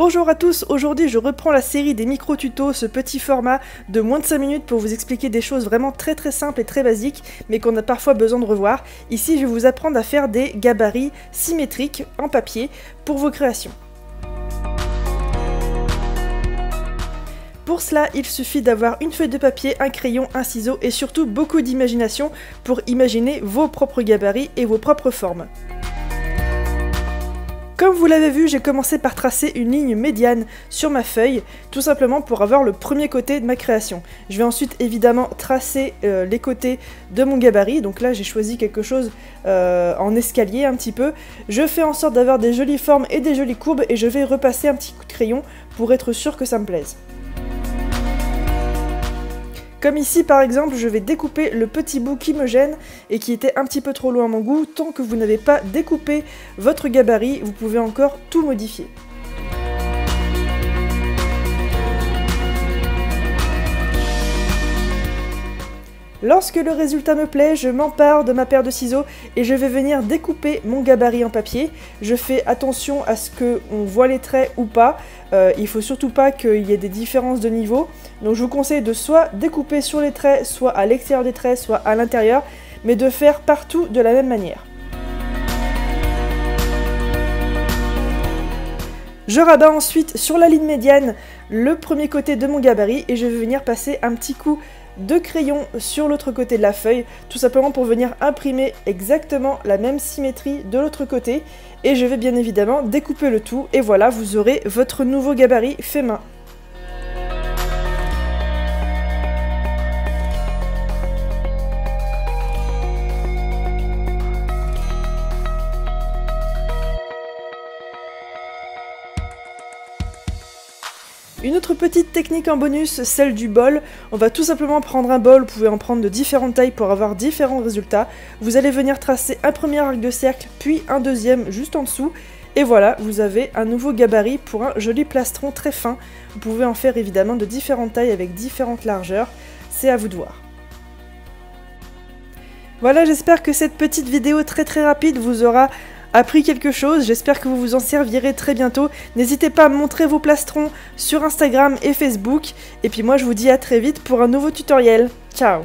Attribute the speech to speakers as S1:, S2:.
S1: Bonjour à tous, aujourd'hui je reprends la série des micro-tutos, ce petit format de moins de 5 minutes pour vous expliquer des choses vraiment très simples et très basiques, mais qu'on a parfois besoin de revoir. Ici je vais vous apprendre à faire des gabarits symétriques en papier pour vos créations. Pour cela, il suffit d'avoir une feuille de papier, un crayon, un ciseau et surtout beaucoup d'imagination pour imaginer vos propres gabarits et vos propres formes. Comme vous l'avez vu, j'ai commencé par tracer une ligne médiane sur ma feuille, tout simplement pour avoir le premier côté de ma création. Je vais ensuite évidemment tracer les côtés de mon gabarit, donc là j'ai choisi quelque chose en escalier un petit peu. Je fais en sorte d'avoir des jolies formes et des jolies courbes et je vais repasser un petit coup de crayon pour être sûr que ça me plaise. Comme ici par exemple, je vais découper le petit bout qui me gêne et qui était un petit peu trop loin à mon goût. Tant que vous n'avez pas découpé votre gabarit, vous pouvez encore tout modifier. Lorsque le résultat me plaît, je m'empare de ma paire de ciseaux et je vais venir découper mon gabarit en papier. Je fais attention à ce qu'on voit les traits ou pas. Il faut surtout pas qu'il y ait des différences de niveau. Donc je vous conseille de soit découper sur les traits, soit à l'extérieur des traits, soit à l'intérieur, mais de faire partout de la même manière. Je rabats ensuite sur la ligne médiane le premier côté de mon gabarit et je vais venir passer un petit coup de crayon sur l'autre côté de la feuille, tout simplement pour venir imprimer exactement la même symétrie de l'autre côté. Et je vais bien évidemment découper le tout et voilà, vous aurez votre nouveau gabarit fait main. Une autre petite technique en bonus, celle du bol. On va tout simplement prendre un bol, vous pouvez en prendre de différentes tailles pour avoir différents résultats. Vous allez venir tracer un premier arc de cercle, puis un deuxième juste en dessous. Et voilà, vous avez un nouveau gabarit pour un joli plastron très fin. Vous pouvez en faire évidemment de différentes tailles avec différentes largeurs. C'est à vous de voir. Voilà, j'espère que cette petite vidéo très rapide vous aura appris quelque chose, j'espère que vous vous en servirez très bientôt. N'hésitez pas à me montrer vos plastrons sur Instagram et Facebook. Et puis moi je vous dis à très vite pour un nouveau tutoriel. Ciao!